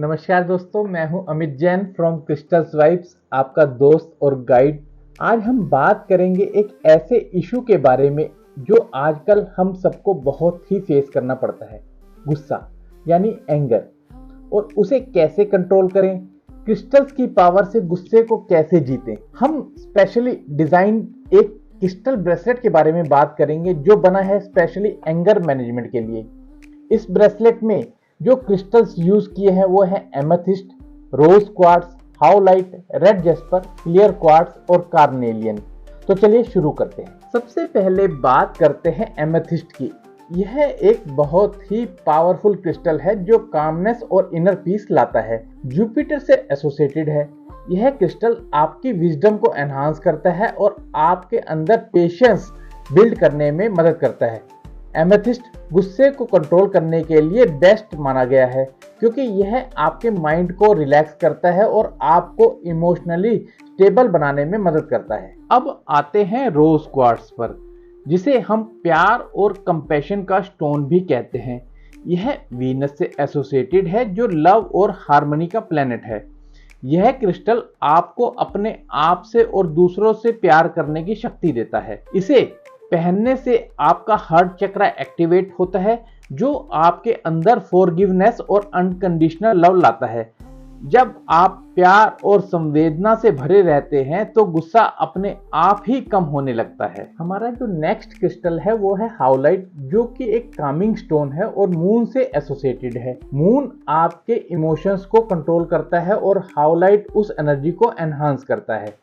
नमस्कार दोस्तों, मैं हूं Amit Jain from crystals vibes, आपका दोस्त और गाइड। आज हम बात करेंगे एक ऐसे इशू के बारे में जो आजकल हम सबको बहुत ही फेस करना पड़ता है, गुस्सा यानी एंगर, और उसे कैसे कंट्रोल करें, क्रिस्टल्स की पावर से गुस्से को कैसे जीतें। हम स्पेशली डिजाइन एक क्रिस्टल ब्रेसलेट के बारे में बात करेंगे जो बना है स्पेशली एंगर मैनेजमेंट के लिए। इस ब्रेसलेट में जो क्रिस्टल्स यूज किए हैं वो है amethyst, rose quartz, howlite, red jasper, clear quartz और कार्नेलियन। तो चलिए शुरू करते हैं। सबसे पहले बात करते हैं एमेथिस्ट की। यह एक बहुत ही पावरफुल क्रिस्टल है जो कामनेस और इनर पीस लाता है। जुपिटर से एसोसिएटेड है। यह क्रिस्टल आपकी विजडम को एनहांस करता है और आपके अंदर पेशेंस बिल्ड करने में मदद करता है। एमेथिस्ट गुस्से को कंट्रोल करने के लिए बेस्ट माना गया है क्योंकि यह आपके माइंड को रिलैक्स करता है और आपको इमोशनली स्टेबल बनाने में मदद करता है। अब आते हैं रोज क्वार्ट्ज पर, जिसे हम प्यार और कंपैशन का स्टोन भी कहते हैं। यह वीनस से एसोसिएटेड है जो लव और हार्मनी का प्लेनेट है। यह क्रिस्टल आपको अपने आप से और दूसरों से प्यार करने की शक्ति देता है। इसे पहनने से आपका हार्ट चक्र एक्टिवेट होता है जो आपके अंदर फॉरगिवनेस और अनकंडीशनल लव लाता है। जब आप प्यार और संवेदना से भरे रहते हैं तो गुस्सा अपने आप ही कम होने लगता है। हमारा जो नेक्स्ट क्रिस्टल है वो है हाउलाइट, जो कि एक कामिंग स्टोन है और मून से एसोसिएटेड है। मून आपके इमोशंस को कंट्रोल करता है और हाउलाइट उस एनर्जी को एनहांस करता है।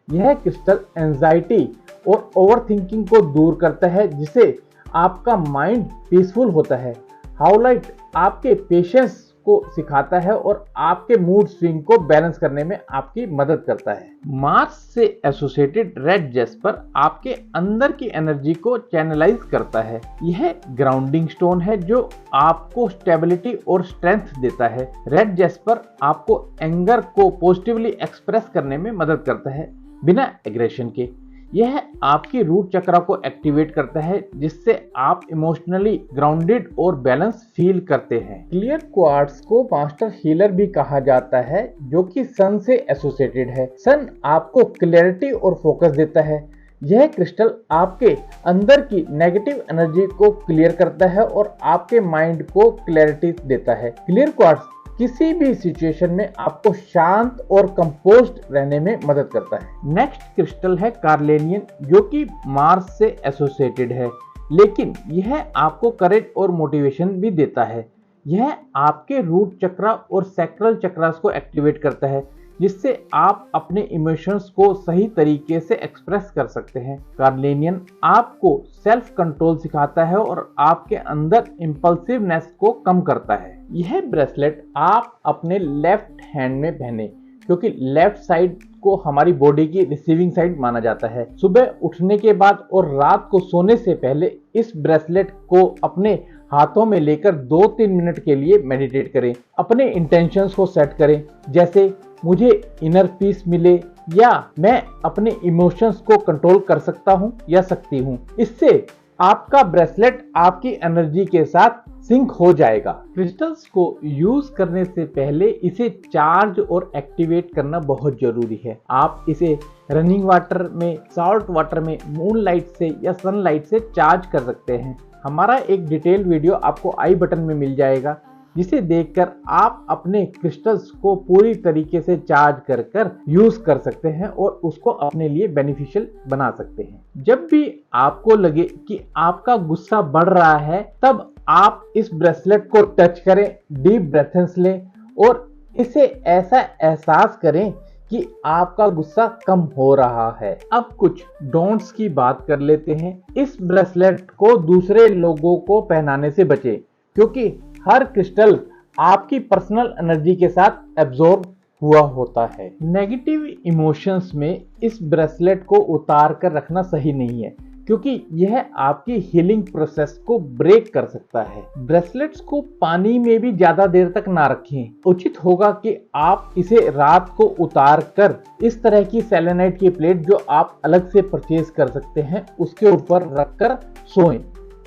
यह क्रिस्टल एंजाइटी और ओवरथिंकिंग को दूर करता है, जिससे आपका माइंड पीसफुल होता है। हाउलाइट आपके पेशेंस को सिखाता है और आपके मूड स्विंग को बैलेंस करने में आपकी मदद करता है। मार्स से एसोसिएटेड रेड जेस्पर आपके अंदर की एनर्जी को चैनलाइज करता है। यह ग्राउंडिंग स्टोन है जो आपको स्टेबिलिटी और स्ट्रेंथ देता है। रेड जेस्पर आपको एंगर को पॉजिटिवली एक्सप्रेस करने में मदद करता है बिना एग्रेशन के। यह आपकी रूट चक्र को एक्टिवेट करता है, जिससे आप इमोशनली ग्राउंडेड और बैलेंस फील करते हैं। क्लियर क्वार्ट्ज को मास्टर हीलर भी कहा जाता है, जो कि सन से एसोसिएटेड है। सन आपको क्लैरिटी और फोकस देता है। यह क्रिस्टल आपके अंदर की नेगेटिव एनर्जी को क्लियर करता है और आपके माइंड को क्लैरिटी देता है। क्लियर क्वार्ट्ज किसी भी सिचुएशन में आपको शांत और कंपोज्ड रहने में मदद करता है। नेक्स्ट क्रिस्टल है कार्नेलियन, जो कि मार्स से एसोसिएटेड है, लेकिन यह आपको करेज और मोटिवेशन भी देता है। यह आपके रूट चक्र और सैक्रल चक्रास को एक्टिवेट करता है, जिससे आप अपने इमोशंस को सही तरीके से एक्सप्रेस कर सकते हैं। कार्नेलियन आपको सेल्फ कंट्रोल सिखाता है और आपके अंदर इंपल्सिवनेस को कम करता है। यह ब्रेसलेट आप अपने लेफ्ट हैंड में पहने, क्योंकि लेफ्ट साइड को हमारी बॉडी की रिसीविंग साइड माना जाता है। सुबह उठने के बाद और रात को सोने से पहले इस ब्रेसलेट को अपने हाथों में लेकर 2-3 मिनट के लिए मेडिटेट करें। अपने इंटेंशंस को सेट करें, जैसे मुझे इनर पीस मिले या मैं अपने इमोशंस को कंट्रोल कर सकता हूं या सकती हूं। इससे आपका ब्रेसलेट आपकी एनर्जी के साथ सिंक हो जाएगा। क्रिस्टल्स को यूज करने से पहले इसे चार्ज और एक्टिवेट करना बहुत जरूरी है। आप इसे रनिंग वाटर में, सॉल्ट वाटर में, मूनलाइट से या सनलाइट से चार्ज कर सकते हैं। हमारा एक डिटेल वीडियो आपको आई बटन में मिल जाएगा, जिसे देखकर आप अपने क्रिस्टल्स को पूरी तरीके से चार्ज कर यूज कर सकते हैं और उसको अपने लिए बेनिफिशियल बना सकते हैं। जब भी आपको लगे कि आपका गुस्सा बढ़ रहा है, तब आप इस ब्रेसलेट को टच करें, डीप ब्रेथ्स लें और इसे ऐसा एहसास करें कि आपका गुस्सा कम हो रहा है। अब कुछ डोंट्स की बात कर लेते हैं। इस ब्रेसलेट को दूसरे लोगों को पहनाने से बचें, क्योंकि हर क्रिस्टल आपकी पर्सनल एनर्जी के साथ एब्जॉर्ब हुआ होता है। नेगेटिव इमोशंस में इस ब्रेसलेट को उतार कर रखना सही नहीं है, क्योंकि यह आपकी हीलिंग प्रोसेस को ब्रेक कर सकता है। ब्रेसलेट्स को पानी में भी ज्यादा देर तक ना रखें। उचित होगा कि आप इसे रात को उतार कर इस तरह की सेलेनाइट की प्लेट जो आप अलग से परचेज कर सकते हैं उसके ऊपर रखकर सोएं।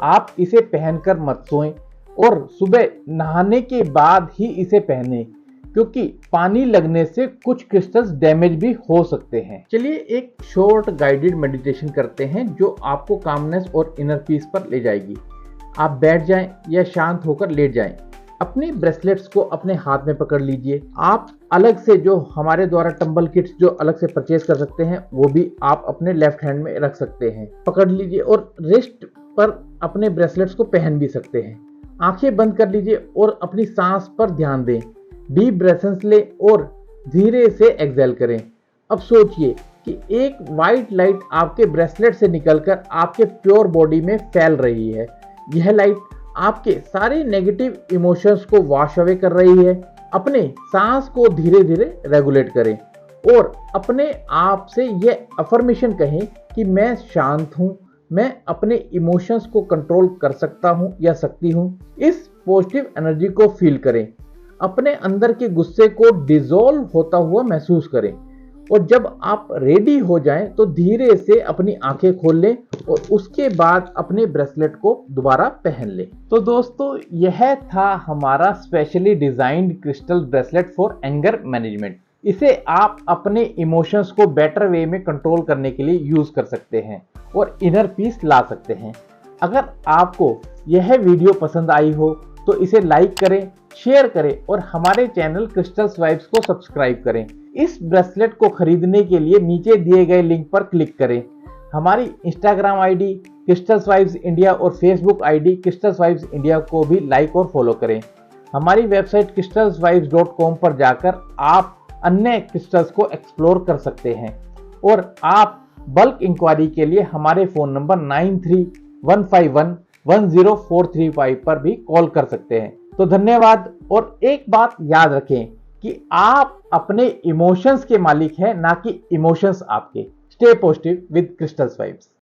आप इसे पहनकर मत सोएं और सुबह नहाने के बाद ही इसे पहने, क्योंकि पानी लगने से कुछ क्रिस्टल्स डैमेज भी हो सकते हैं। चलिए एक शॉर्ट गाइडेड मेडिटेशन करते हैं जो आपको कामनेस और इनर पीस पर ले जाएगी। आप बैठ जाएं या शांत होकर लेट जाएं। अपने ब्रेसलेट्स को अपने हाथ में पकड़ लीजिए। आप अलग से जो हमारे द्वारा टंबल किट्स जो अलग से परचेज कर सकते हैं वो भी आप अपने लेफ्ट हैंड में रख सकते हैं। पकड़ लीजिए और रिस्ट पर अपने ब्रेसलेट्स को पहन भी सकते हैं। आंखें बंद कर लीजिए और अपनी सांस पर ध्यान दें। डीप ब्रेथ्स लें और धीरे से एक्सहेल करें। अब सोचिए कि एक वाइट लाइट आपके ब्रेसलेट से निकलकर आपके प्योर बॉडी में फैल रही है। यह लाइट आपके सारे नेगेटिव इमोशंस को वॉश अवे कर रही है। अपने सांस को धीरे धीरे रेगुलेट करें और अपने आप से यह अफर्मेशन कहें कि मैं शांत हूं, मैं अपने इमोशंस को कंट्रोल कर सकता हूं या सकती हूं। इस पॉजिटिव एनर्जी को फील करें। अपने अंदर के गुस्से को डिसॉल्व होता हुआ महसूस करें और जब आप रेडी हो जाएं तो धीरे से अपनी आंखें खोल लें और उसके बाद अपने ब्रेसलेट को दोबारा पहन लें। तो दोस्तों यह था हमारा specially designed crystal bracelet for anger management. इसे आप अपने इमोशंस को बेटर वे में कंट्रोल करने के लिए यूज कर सकते हैं और इनर पीस ला सकते हैं। अगर आपको यह वीडियो पसंद आई हो तो इसे लाइक करें, शेयर करें और हमारे चैनल क्रिस्टल्स वाइब्स को सब्सक्राइब करें। इस ब्रेसलेट को खरीदने के लिए नीचे दिए गए लिंक पर क्लिक करें। हमारी Instagram ID crystals vibes India और Facebook ID crystals vibes India को भी लाइक और फॉलो करें। हमारी वेबसाइट crystalsvibes.com पर जाकर आप अन्य क्रिस्टल्स को एक्सप्लोर कर सकते हैं और आप बल्क इंक्वायरी के लिए हमारे फोन नंबर 9315110435 पर भी कॉल कर सकते हैं। तो धन्यवाद और एक बात याद रखें कि आप अपने इमोशंस के मालिक हैं, ना कि इमोशंस आपके। Stay positive with crystals vibes.